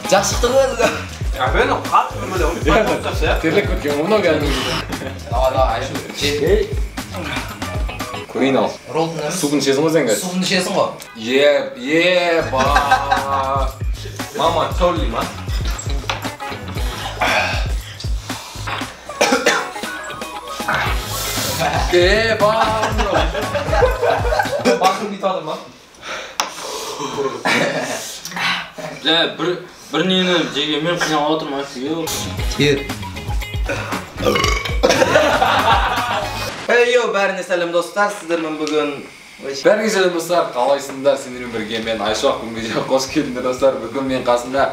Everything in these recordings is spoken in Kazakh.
Жақшықты ғой. Ben o kat böyle olmuş ya. Terlik ötken ona geldin. Давай, Айшу. Жеп. Көрейін ал. Роллдың емес. Суын ішесің ғой сен қазір? Суын ішесің ғой. Еба. Mama sorry ma. Еба. Bakın bir tadım ha. Bir neni jegенмен қиналып отырмын аю. Тер. Ей, бәріне сәлем достар. Сіздермен бүгін Бәріңе сәлем достар, қалайсыңдар? Сендермен бірге мен Айшуақ бүгінге қош келдіңдер достар. Бүгін мен қасымда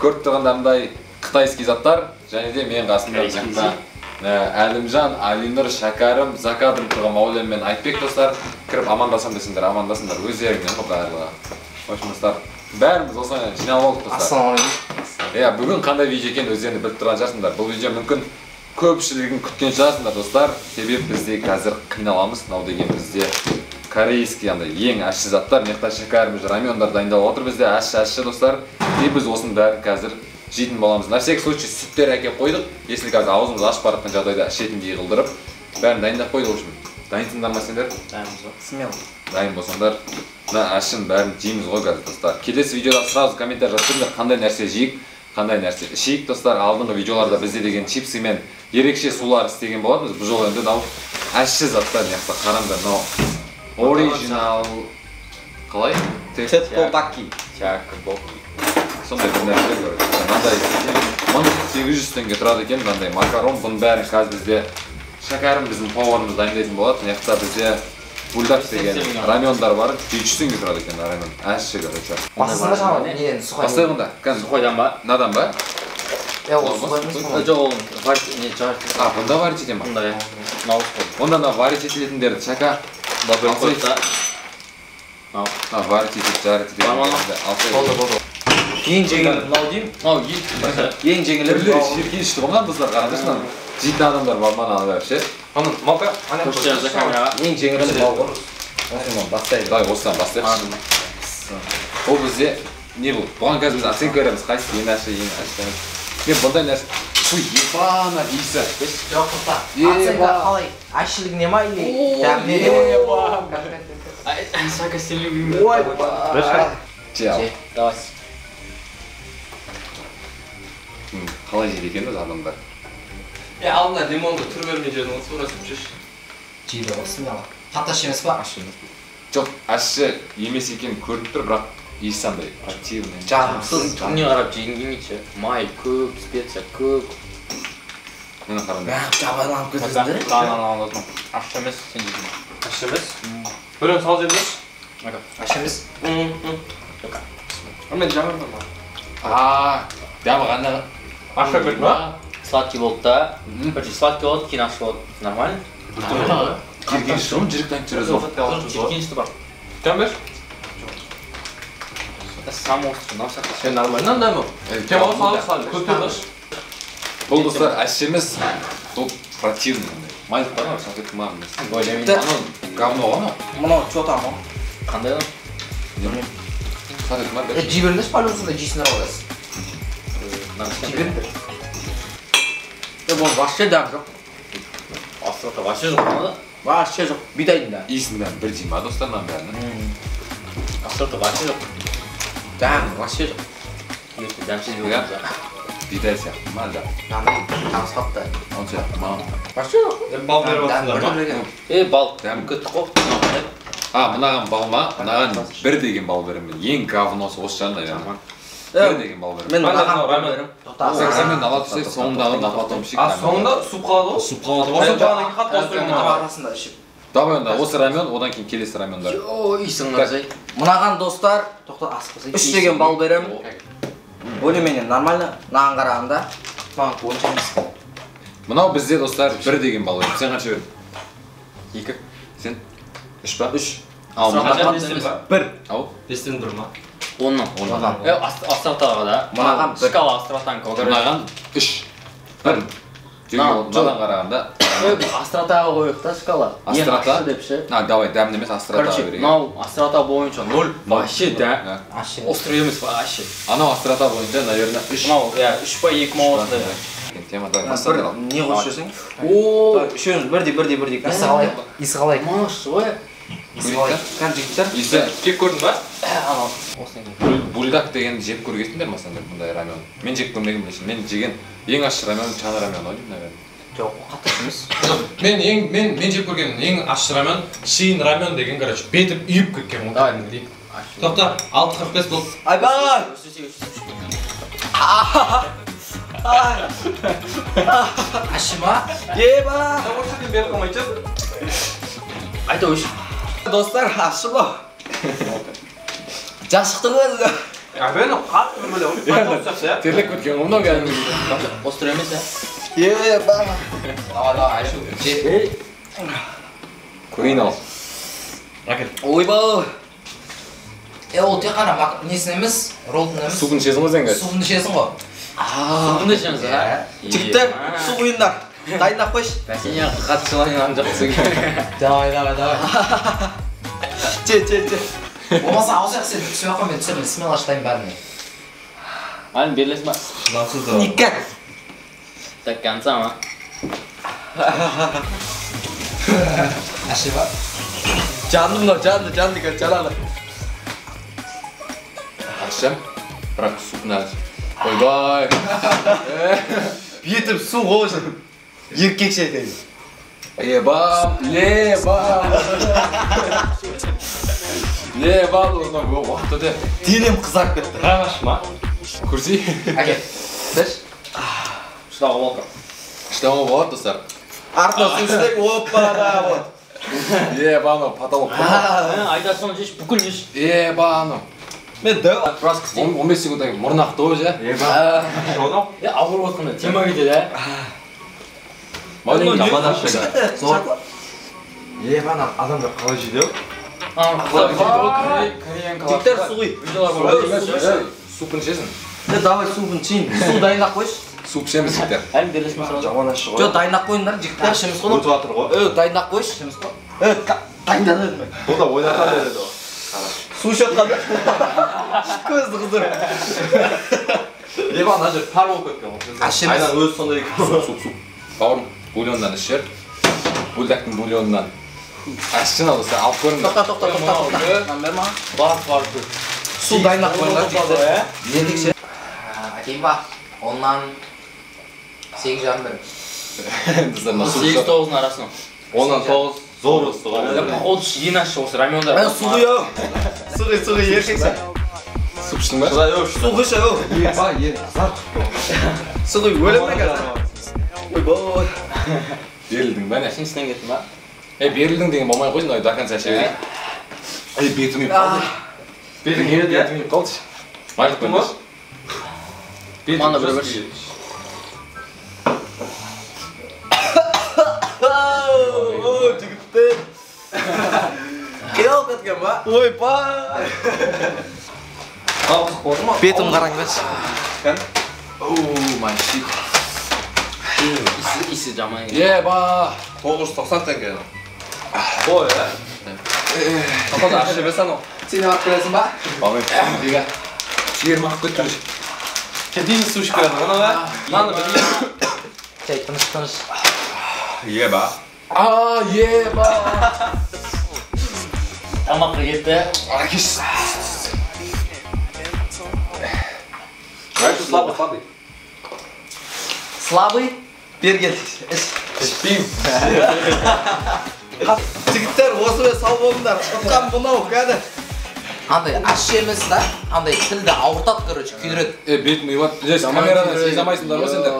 көріп тұрғандарымдай қытайский заттар және де мен қасымда Әлімжан, Алинұр, Шәкәрім, Закадым тұрған Маулен мен Айтбек достар. Кіріп амандасам десіңдер, амандасыңдар өздеріңнен барлығы. Қош достар. Бәріміз осылай жиналып алдық достар. Ассалаумағалейкум. Бүгін қандай видео екенін өздеріңіз біліп тұрған шығарсыңдар. Бұл видео мүмкін көпшілігін күткен шығарсыңдар достар. Себебі бізде қазір қиналамыз. Мынау деген бізде корейский ең ащы заттар, мекта шекарымыз, рамиондар дайындалып отыр бізде ащы достар. И біз осының бәрін қазір жейтін боламыз. На всякий случай сүттер әкеп қойдық. Если қазір аузымыз ашып баратқан жағдайда ішетіндей қылдырып, бәрін дайындап қойдық. В общем, дайынсыңдар ма сендер? Смело. Дайын болсаңдар, мына ащын бәрін жейміз ғой қазір достар. Келесі видеода сразу комментарий жазыңдар, қандай нәрсе жейік, қандай нәрсе ішейік достар. Алдыңғы видеоларда бізде деген чипсы мен ерекше сулар істеген болатынбыз. Бұл жолы енді мынау ащы заттар, мына қараңдар, мынау оригинал қалай? Тепкобаки. Сондай бір нәрселер көреді. Мынандай 1800 теңге тұрады екен, мынандай макарон. Бұның бәрін қазір бізде Шәкәрім біздің поварымыз дайындайтын болады. Мына бізде бульдак деген рамиондар бар. 300 теңге тұрады екен рамион. Ащы короче. Басында жаңа неден сухой. Бастайғанда. Сухойдан ба? Надан ба? Ол сухой емес пе? Жоқ, ол не жарты. Бұнда варить етем ба? Бұнда я. Наус қой. Онда мына варить етілетіндерді Шәка. Бабыр қойып та. Варить етіп, жарить етіп. Болды. Ең жеңіл мынау деймін. Ең жеңілі Түрлі шеркенішті болған біздер қараңдаршынан. Жейтін адамдар бар мана бәрі ше. Onun maka hani Көрсетеміз камераға. ең жеңілі мынау ғой. Осыдан бастайық. Давай осыдан бастайықшы. Ол бізде не бұл? Бұған қазір біз оценка береміз. Қайсысы ең ащы, ең ащы емес. Мен бұндай нәрсе. Фу, ебана иісі. Жоқ, тоқта. Оценка қалай? Ащылығына ма или дәміне ма? Шака сен Ой, Жел. Давай. Қалай жейді екен өз адамдар? aldığında limonlu tur vermeyeceğini sonra süpçüş. жейді ғой, смело. Қаташ емес па? Ащы емес. Жоқ, ащы емес екенін көрініп тұр, бірақ иісі андай противный. Жағымсыз. Не қарап жегің келмейді. Май көп, специя көп. Мені қараңдар. Бәрі жабайланып кетесіңдер. Ащы емес, сен жейдің. Aşırı mes. Böyle sal cebimiz. Ащы емес. Ama canım da var. Дәмі қандай? Aşağı kötü mü? Сладкий болды да. Бірінші сладкий болды, кейін ащы болды. Нормально? Жиркенішті ғой, жирік таңып жүреді ғой. Жиркенішті бар. Sen ver. Сам острый, нам сақта. Sen normalden de mi? Kemal sal. Kötü baş. Бұл достар ащы емес, бұл противный. Майлық бар ма? Шақет тұмар емес. Анау говно ғой ма? Мынау чота ма? Қандай ол? Шақет тұмар бер. Жей беріңдерші пожалуйста, жейсіңдер олайсыз. Жей беріңдер. Бұл вообще дәм жоқ. Асырата вообще жоқ қана да? Вообще жоқ. Бидайдың да. Иісінің бәрін бір жей ма достар мынаның бәрін? Асырата вообще жоқ. Дәм вообще жоқ. Ешті дәмсіз болған. Бидай сияқты ма да? Мынандай танысқапты. Он сияқты ма? Вообще жоқ. Bal verip atsınlar mı? Бал. Дәм. Күтті қой. Мынаған бал ма? Мынаған бір деген бал беремін. Ең говносы осы жағында яғни. Бір деген бал беремін. Мен мынаған Ben de- беремін. Тоқтасың. Сен ала түсек, соңындағы потом ішейік. Az sonunda su kaldı o. Суп қалады Осы ғой. bağdaki kat bastırıyor mu? Арасында ішіп. Давай онда осы рамен, одан кейін келесі рамендар. Ой, сыңғырзай. Мынаған достар, тоқта асықпасай. 3 деген бал беремін. Более-менее нормально. Мынаған қарағанда. Маған онша емес. Мынау бізде достар бір деген бал беремін. Сен қанша бердің? 2. Сен? 3 па? 3. Ал Kaçan listin var? 1. Ау? Listin durma. Оннан. Астратаға да. Мынаған 1. Шкала астратан көгері. Мынаған 3. 1. Мынадан қарағанда Астратаға қойық та шкала. Астрата? Ең депші. Давай, дәмді емес астратаға Короче, берейік. мынау Астрата бойынша 0. Вообще да. Острый емес вообще. Анау астрата бойынша, наверное, 3. Мынау, 3 па 2 ма осындай. Тема, давай, бастап бералым. Не қосып жесең? О, Үшеуміз бірдей. Исі қалай? Маш, ой. Кән жігіттер. Иісі, Кеп көрдің ба? Анау, осындай. бульдак дегенді жеп көргесіңдер ма сендер бұндай рамен? Мен жеп көрмеген білесің. Мен жеген ең ащы рамен чана рамен ғой деймін, наверное. Жоқ, қатты емес. Мен жеп көрген ең ащы рамен, шиін рамен деген, короче, бетіп үйіп кеткен ол кәдімгідей. Тоқта, 6.45 болды. Айбай! Ащы ма? Еба! Оршыден беріп қалмайды Айта өш. Достар, ащы ба? Жашықтың өзі. Бені қатты білмелі. Терлік біткен ғой мынау кәдімгі. Острый емес, Еба! Давай, айшы. Көрейін ал. Ойбау! Ол тек қана несін емес, роллтың емес. Суын ішесің ғой сен қазір? Суын ішесің ғой. Суынды ішеміз, Жігіттер, су құйындар. Дайындап қойшы. Бәсене қатты жылайынан жақсы. Давай. Же. Болмаса ауыз сен түсіп аққа мен түсірмін, смел аштайын бәріне. Алын берлесің ба? Никак. Так конца ма? Әші ба? Жанды мынау, жанды кәл, жанады. Ашшам, бірақ суын әз. Ойбай! Бетіп су қойшы. Еркекше дейді. Ебам! Лебам! Осынау уақытты де. Денем қызарып кетті. Рамаш ма? Көрсей? Әке. Дәш? Шыдағы болқа. Штама болады, достар. Артына су істек, оппада, вот. Ебану, потолок. Айтасың жеш, бүкіл жеш. Ебану. Мен дәу. 15 секундтан мұрнақты ой, жа. Шоно? Ауыр отқанда тема кетеді, Маленький. Ебана, адамдар қалай жейді? Жігіттер су құй. Супын ішесің? Давай суын чейін. Су дайындап қойшы. Суп ішеміз жігіттер. Әлін берлесің сразу. Жаман ашы ғой. Жоқ, дайындап қойыңдар, жігіттер. Ішеміз қой. Өтіп жатыр ғой. Дайындап қойшы. Ішеміз қой. Дайындады. Бұл да ойнатқан деді ғой. Су ішетқанда. Көзді қыздыр. Ебан, ана жер пар болып кеткен ғой. Әшеміз. Айдан өзі сондай екен. Суп. Бауырым, бульондан ішер. Бульдактың бульонынан. Ашшын ал, достар, алып көріңдер. Тоқта. Нан бер маған. Бар. Су дайындап қойыңдар, жігіттер. Ендікше. Әкейін ба? Оннан 8,5 бір. Достар, мына суп 8-9-ның арасынан. Онdan 9 зор өсті ғой. Походу ең ащы осы рамендар. Су құй, Су құй, еркексен. суп іштің ба? Құдай өш. Су құйшы, Еба, ел қызар. Су құй, өлім бе қазір? Ойбой. Берілдің ба, не? Сенсінен кеттің ба? Берілдің деген болмай қойсын, до конца іше берейін. Бетім үйіп қалды. Бетім үйіп қалды. Майлық көрмеш. Мана бір бірш. Жігіттер. Қиялып кеткен ба? Ойбай. Бетім қараңыз. My shit. Исі жамай. Еба! 990 теңге. Ой, Тоқада ашы емес анау. Сен барып келесің ба? Балмен, дега. Сиырым ақып кетті жүрші. Кедейін су ішіп келеді, ғана ба? Маны бір Кей, тыныш. Еба. Еба! Тамаққа кетті. Акиш. Раньше слабый. Слабый? Берген. Ішпейм. Жігіттер, осы бе сау болыңдар. Ұтқан бұнау, кәді. Андай ащы емес да, андай тілді ауыртады, короче, күйдіреді. Бетім үйіп ат. Камерадан сезамайсыңдар ғой сендер.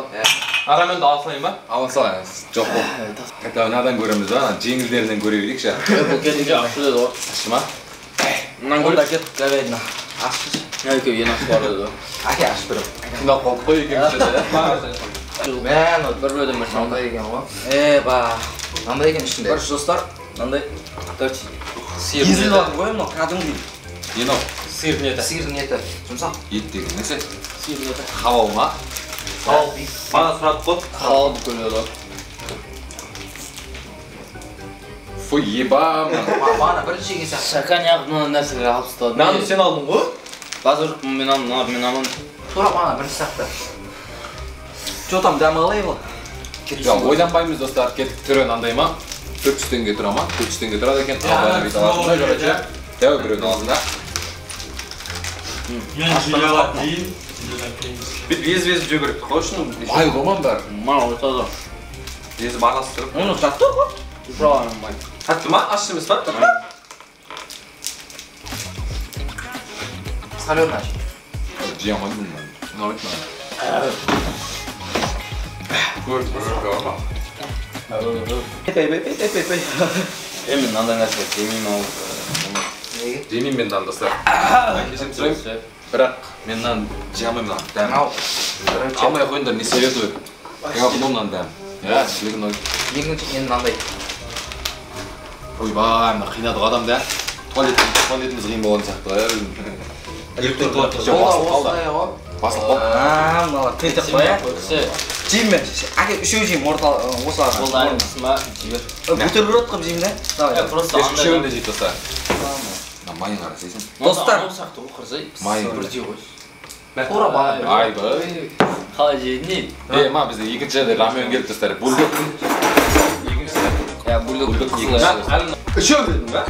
Араменді алсайын ба? Алын салайын. Жоқ бұл. Қайта надан көреміз ба? Жеңілдерінен көре берейікші. Бұл кәдімге ашы деді ғой. Ашы ма? Мынан Онда кет, говядина. Ашшы. Әке, ең ащы бар деді ғой. Әке ашып берем. Қымдап қалып қой екенбіз деді. Мен Бір бөлім бір шамда. мынандай екен ғой. Ба. Мынандай екен ішінде. Көрші достар, мынандай Сиыр езіліп неті. жатыр ғой, мынау кәдімгідей. Енау, Сиыр неті. Сиырдың еті. Жұмсақ. ет деген несі? Сиыр неті. Халал ма? Халал. Мана сұрадық қой. Халал бүкіл деді ғой. Фу, ебам. Бана бірінші жеген сияқты. Шака неғып мына нәрсеге алып тастады. Нанды сен алдың ғой? Базар мен алмын. Тура бана бірінші сияқты. Что там дәмі қалай бұл? Ya ойланбаймыз достар, кеттік түрі андай ма? 400 теңге тұра ма? 400 теңге тұрады екен. Албайына бейт аласында, жорача. Дәу біреудің алдында. Мен жүйеға дейін. Вез-вез жөй керек қой үшін. Бай роман бар. Мана ортада. Везі бағасы тұрып. Оны жатты ғой? Правильно, май. Қатты ма? Аш емес па? Салют наш. Жия алмаймын мен. Ұнамайды маған. Көрді бар ма? Епей. Мен мынандай нәрсе демеймін ол. Жемеймін мен нан достар. Кешірім сұрайын. Бірақ мен нан жия алмаймын нан. Дәм. Алмай қойыңдар, не советую? Я бұл нан дәм. Я, шілігін ой. Екінші енді мынандай. Ойбай, мына қинадық адам да. Туалетіміз қиын болған сияқты. Осылай ғой. Басылып қол. Мыналар тентек қой, ә? Жеймін мен. Әке, үшеу жеймін осылар. Бұл дайын қысма жібер. Бутерброд қып жеймін, да? Давай. Просто Еш үшеуін де жейді достар. Майын қарасайсың. Достар. Майын бірдей ғой. Тура бана. Айбай. Қалай жейді не? Ма бізде екінші жерде рамен келді достар. Бульдог. Я бульдог Үшеу дедің ба?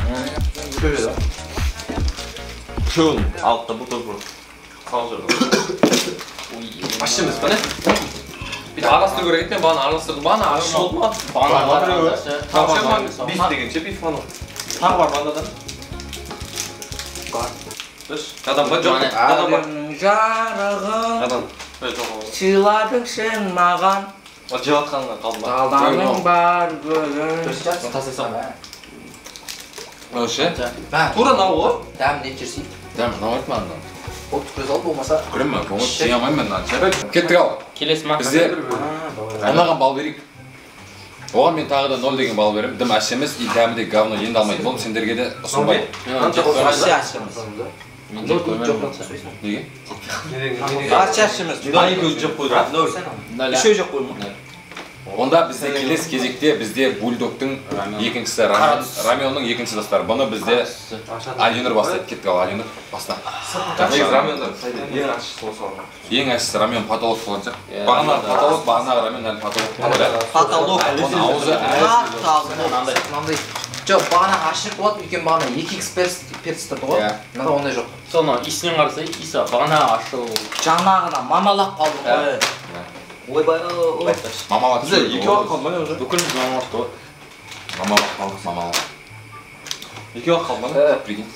Үшеуін. Алтта бутерброд. Қалай жүрді? Аш емес па не? Бүйтіп араластыру керек екен, бағана араластырдым. Бағана аш болды ма? Бағана Биф дегенше, биф ғана. Тағы бар бағанадан. Үш. Адам ба? Жоқ. Адам ба? Жарығым Адам. сыйладың сен маған. Жеп атқанға қалдым ба? Алданың бар гүлін. Тасайсам. Өше? Тура нау ғой? Дәм не жүрсей. Дәм, ұнамайды маған нан. Ол түкіріз ал болмаса. Көрем ма? Көңіл жей алмаймын мен нан. Кеттік ал. Келесі ма? Бізде анаған бал берейік. Оған мен тағы да 0 деген бал беремін. Дым әш емес, дәмі де говно енді алмайды. Бұл сендерге де ұсынбай. Мен жеп қоймаймын. Неге? Арча ашымыз. Ай көз жеп қойды. Үшеу жеп қойма. Онда бізде келесі кезекте бізде бульдогтың екіншісі Рамионның екінші достары. Бұны бізде Алинур бастайды. Кеттік ал Алинур баста. Ең ашысы осы орын. Ең әшісі Рамион патолог болған шығар. Бағана патолог, бағана Рамион әлі патолог болады. Патолог. Оның аузы Мынандай. Жоқ, бағана ашық болады, өйкен бағана 2x перс тұрды ғой. Мында ондай жоқ. Соны исінен қарасай, иса бағана ашыл. Жаңағына мамалап қалдың ғой. Ойбай, ой. мамалап Бізде екі уақыт қалды ма не уже? Бүкіл мамалап қой. Мамалап қалдық, мамалап. Екі уақыт қалды ма не? Прикинь.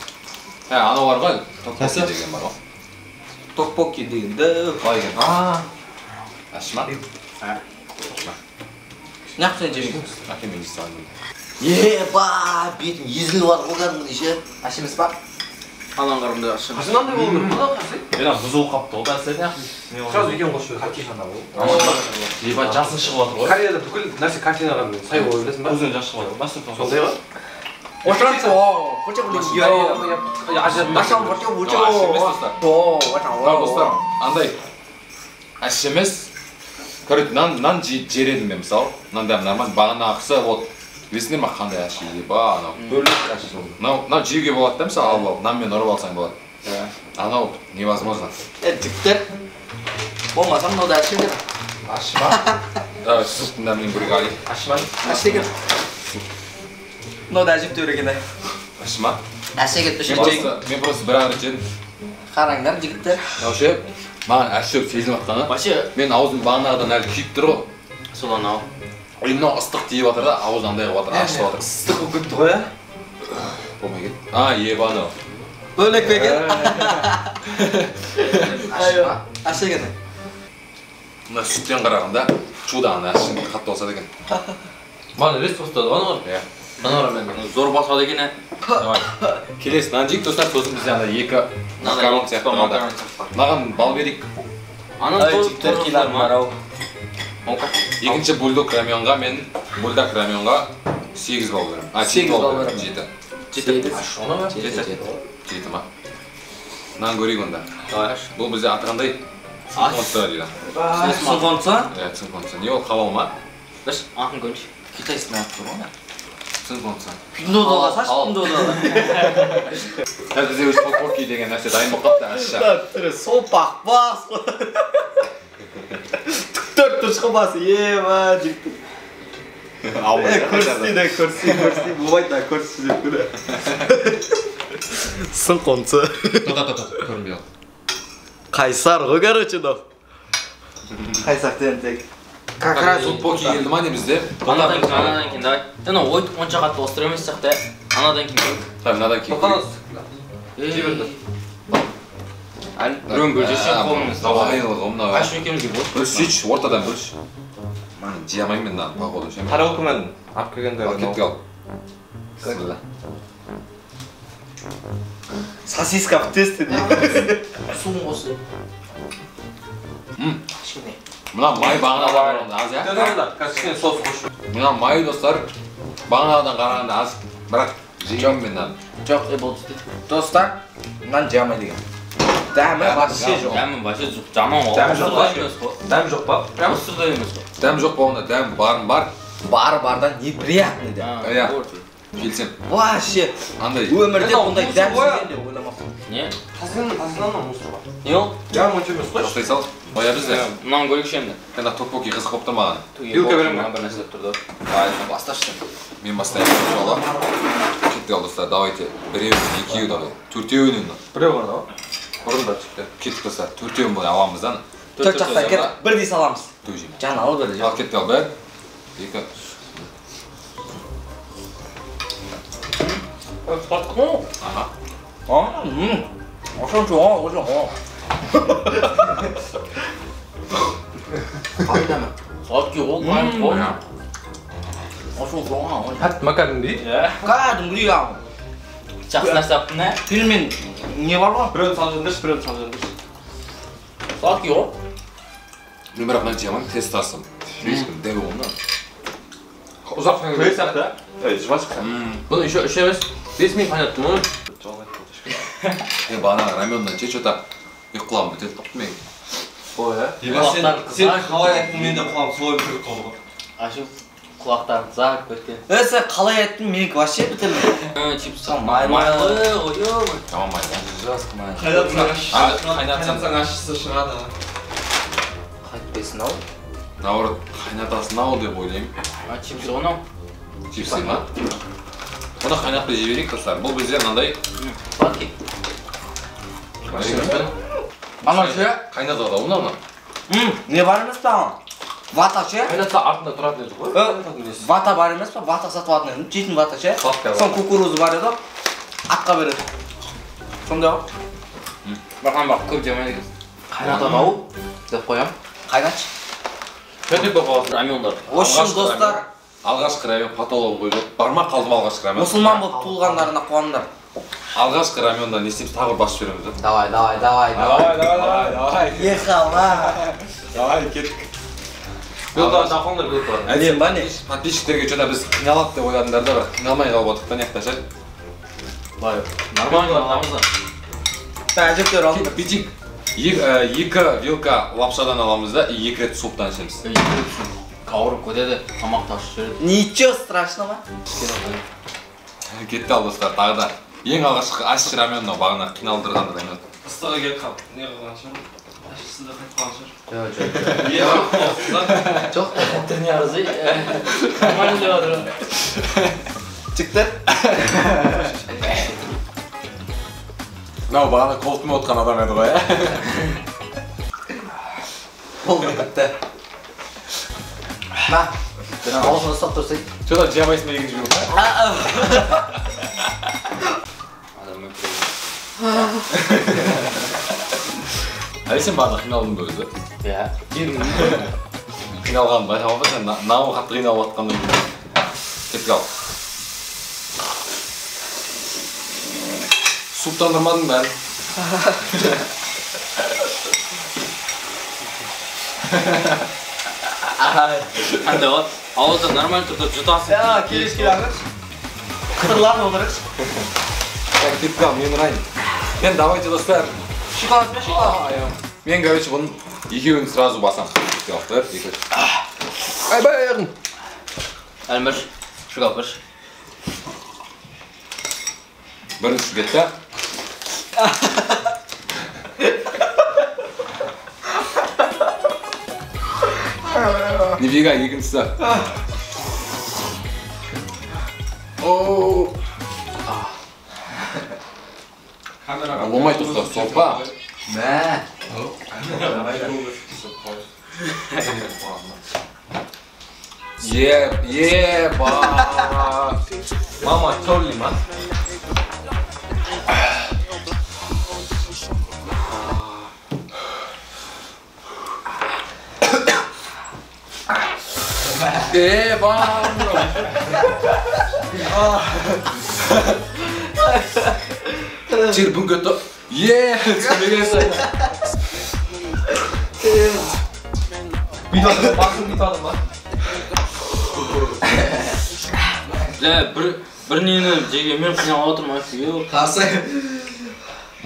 Анау бар ғой, токпоки деген бар ғой. Токпоки дегенді. Қалай екен? Әші ма? Неғып сен жемейсің? Әке мен жей салайын. Еба, бетім езіліп бар ғой кәдімгідей ше. Аш емес па? Анан қарымда ашын. Қашын андай болу керек па? Мен бұзылып қапты ғой. Қазір екен қошу керек. Ебай жасын шығып жатыр ғой. Кореяда бүкіл нәрсе картинаға сай болып білесің ба? Көзден жас шығып жатыр. Сондай ғой? Ошанцо, хоча білесің. Машал бұрча бұрча. Бар достар, андай әші емес. Көреді, нан жер едім мен мысалы. Нан дәм нормально. Бағана ақысы, вот. Білесіңдер ма қандай әші еба анау. Бөлік әші болды. Мынау жеуге болады да мысалы алып алып. Нанмен ұрып алсаң болады. Анау невозможно. Жігіттер. Болмаса мынау да әші деп. Ашы ма? Давай, сүттің дәмінен көрек алайық. Ашы ма? Әші екен. Мынау да әжіп төр екен. Әші ма? Әше кетпеші. Мен просто бір ағыр жедім. Қараңдар жігіттер. Науше, маған әші өп сезіліп атқаны. Вообще, Мен аузым бағанағыдан әлі күйіп тұр ғой. сол анау. Мынау ыстық тиіп жатыр да, ауыз андай қылып жатыр, ашып жатыр. Ыстық болып кетті ғой, ә? Болмай кет. Еба анау. Бөлек бекен. Әше ма? Әші екен. Мына сүттен қарағанда чудо ана әші қатты болса екен. Маған рес тостады ғой анау? Иә. Анау мен зор басады екен ә. Давай. Келесі нан жейік достар, сосын бізде ана екі макарон сияқты қалды. Маған бал берейік. Анан жігіттер келер марау. Екінші бульдог рамионға мен бульдог рамионға 8 бал беремін. 7 бал беремін. 7. Оны ма? 7 ма? Нан көрейік онда. Бұл бізде атығандай цинконца дейді. Цинконца? Иә, цинконца. Не ол халал ма? Біз атын көрші. Китайский нақ тұр ғой. сын конца. Пиндодаға саш, пиндодаға. Бізде өз попорки деген нәрсе дайын болып қапты ашша. Сопақ бас. Түктөр тұшқы басы, ема жіктің. Көрсей, болмайды, көрсей деп көрі. Сын қонсы. көрінбей қалды. Қайсар ғой, короче, да. Қайсар тентек. Как раз вот поки келді ма не бізде? Анадан кейін, давай. Тәні онша қатты остыр емес сияқты, анадан кейін. Tabii мынадан кейін. Біреуін бөлжесе қолыңыз. Давайлығы мына. Қайшы екеумізге болды. Бөлші сөйтші, ортадан бөлші. Мен жей алмаймын мен мына походу. Қарауқы мен алып келгенде. Кетті қал. Bismillah. Сосиска в тесте дейді. Суын қосы. Кішкене. Мына май бағанағыдан аз я? Кішкене соус қош. Мына май достар бағанағыдан қарағанда аз, бірақ жеймін мен мынаны. Жоқ, болды дейді. Достар, мынаны жей алмайды екен. Дәмі вообще жоқ. Дәмі вообще жоқ. Жаман ғой. Дәмі жоқ па? Дәмі жоқ па? Прямо сырда емес қой. Дәм жоқ болғанда дәм бар. Бардан неприятный дәм. Иә. Келсем. Вообще. Андай. Өмірде бұндай дәм жеген деп ойламаппын. Не? Тазынан мусор бар. Не ол? Жаман онша емес қой. Тоқтай сал. Қоя бізде. Мынаны бөлікші енді. Енді топоки қызық болып тұр маған. Вилка беремін. Бір нәрсе деп тұрды. Басташы. Мен бастаймын иншалла. Кетті қал достар, давайте біреуін, екеуі давай. Төртеуінен. Біреу ғана ғой. Бұрында шықты. Кетті достар, төртеуін бұны аламыз да. Төрт жақта кет, бірдей саламыз. Төжеймін. Жан алып бірдей. Ал кетті қал бір. Екі. Аха. Ошон жоң. Қайдамы? Сладкий ол, қайын қой. Ошон жоң. Хат макаронди. Кәдімгідей ағым. Жақсы нәрсе аптың не? Фильмен не бар ғой? Біреуін салып жөндірші, біреуін салып жөндірші. Сладкий ол. Мен бірақ мына жемін тест тастым. Ешкім дәу оны. Ұзақ көй сияқты. Жвачка. Бұны еще емес. 5 минут қайнаттым оны. Мен бағана раменнан че-че-то ұйқылағым бітеді қапты мен. Ой, Сен қалай айттың, мен де құлағым солай бітіріп қалды ғой. Ашу құлақтарын зағып кеткен. Сен қалай айттың, менікі вообще бітірді. Чипсы майлы. ой. Жаман май. Қайнатсаң ащысы шығады. Қайтпесін ау. Наоборот, қайнатасын ау деп ойлаймын. Чипсы онау? Чипсы ма? Оны қайнатпай жей берейік достар. Бұл бізде мынандай. Сладкий. Ана ше? Қайнатады ғой мынаны. Не бар емес па ана? Вата ше? қайнатса артында тұратын еді ғой. Вата бар емес па? Вата сатып алатын едім. Жейтін вата ше? Сладкий бар. Сон кукурузы бар еді. Атқа береді. Сонда ғой? Бақан бақ көп жемайды екенсің. Қайнатады ау деп қоям. Қайнатшы. Көтек болып қаласың. Рамиондар. Ошын достар, Алғашқы рамен патолог қойды. Барма қалдым алғашқы рамен. мұсылман болып туылғандарына қуаныңдар. Алғашқы раменда не істейміз тағы бір басып жібереміз да. Давай. Ехала. Давай, кеттік. Белтағын тақыңдар, белтағын. Әлем ба не? Подписчиктерге что-то біз қиналады деп ойладыңдар да, бірақ қиналмай қалып отырық та неқта ше. Нормально аламыз да. Әжептер алдым. Бүйтейік. Екі вилка лапшадан аламыз да, екі рет суптан ішеміз. Қауырып көтеді, тамақ ташып жүреді. Ничего страшного. Кетті ал достар, тағы да. Ең алғашқы ащы рамен мынау бағана қиналдырған рамен. Ыстығы келіп қалып, не қылған шығар? Ащысы да қайтып қалған шығар. Жоқ. Түріне арызы. Нормально деп отыр. Çıktı. Мынау бағана колтумен отқан адам еді ғой, Oldu bitti. Ha. Ben ağzını ıslap dursun. Что-то жемайсың ба екінші вилка? Адам өкіреді. Әлі сен бағана қиналдың ба өзі? Иә. Қиналғанын байқамап па сен намы қатты қиналып жатқандай. Кетіп қал. Суптандырмадың бәрін. Қандай ғой? Ауызда нормально тұрды жұтасың. Ya kiriş kirangır. Kıtırlar oluruz. Кетіп қал, мен ұрайын. Мен давайте достар. Şokolad mı şokolad? Мен, короче, бұның екеуін сразу басам. Кетіп қал, екі. Айбай аяғын. Әлмір, шұғал бірш. Birinchi ketdi. Nifika ikkinchisi. Oo. Olmay dostlar, sopa. Ne? Ba. Mama çorli man. Ba. Çirpin kötü. Bir tane bakın bir tane bak. Bir neni jege men qiynalib o'tirmayapti. Yo'q. Qarsa.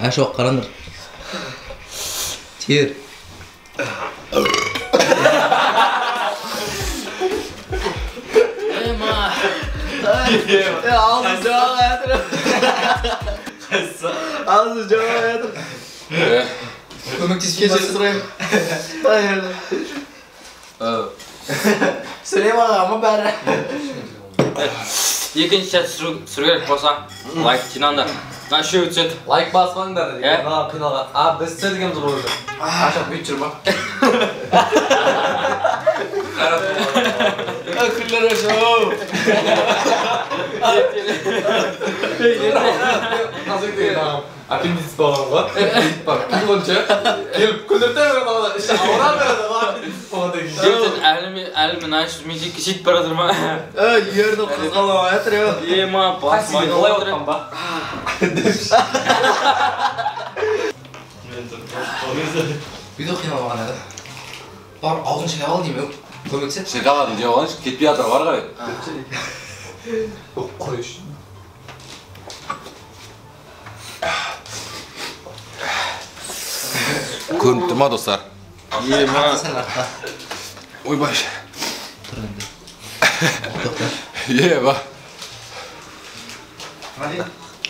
Ha shu qarandir. Ter. Ema. Ağzı cevap hayatım. Ağzı cevap hayatım. Kömekçisi sırayım. Hayır. Süleyman ama ben. Ikkinchi chat surgan bo'lsa, like chinanda. Mana shu chat Like basmanglar dedi. Ya. Ha qiynagan. A biz deganimiz bo'ldi. Aşağı büyütürme. Akıllar aşağı. Hazır değil ha. Appendiz falan var. Bak, kullanınca gelip kullanırsa bana işte avran verdi var. Falan dedi. Chat mana shu menga kishit baradirman. Yerden kızgalama yatırıyor. Ema basmaydi. Olay otkan bak. Bir de kıyma bana da. Var ağzını şey al diyeyim yok. Kömekse. Şakaladın diye olan ketpey atır var qaray. Koyuş. Ko'ribdi ma do'stlar. Ema. Oy baş. Doktor. Ba. Hadi.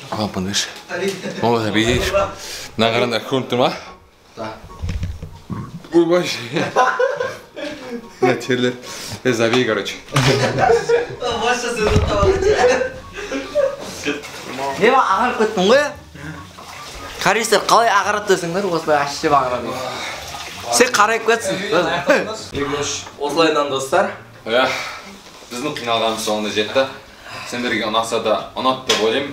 Ha bunlar. Hadi. Mama tabii. Ne qarandar ko'ribdi ma? Oy baş. Ne terler. Zabey короче. Başta sözü tamam. Ne var ağır koydun mu? Kardeşler qalay ağırıp desinler osılay aşçı bağırады. Sen qarayıp ketsin. Osılaydan dostlar. Ya. Bizning qiynalganimiz so'ngida jetdi. Senlarga unaqsa da unutdi deb o'ylayman.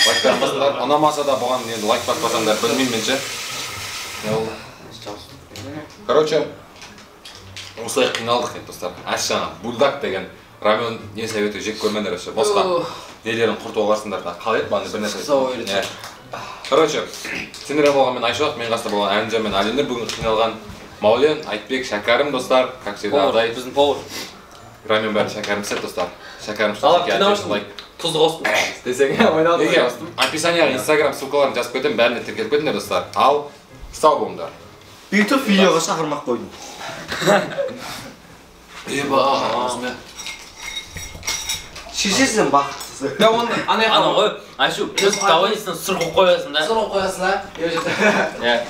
Like bermaslar, unamasa da bo'lgan endi like basmasanglar bilmayman mencha. Короче, осылай qiynaldik endi do'stlar. Ashana buldak degan ramen не советую жеп көрмеңдер o'sha. Boshqa nelerin qurtib olarsыңдар да. Қалай еді баны бір нәрсе. Короче, сендерге болған мен Айшат, мен қасында болған Әлімжан мен Әлемдер бүгін қиналған Маулен, Айтбек, Шәкәрім достар, как всегда Адай. Біздің повар. Рамен бәрі Шәкәрім сет достар. Шәкәрім Tuzlu olsun. Desene oynadım. Егер описанияға Instagram ссылкаларын жазып кетемін, бәріне тіркеліп кетіңдер достар. Ал сау болыңдар. Бүйтіп видеоға шақырмақ қойдым. Еба. Шешесің бақыттысы. Ya onu Ана ғой, ай шу, біз тауайсың сыр қойып қоясың да. Sonra koyasın ha. Ya.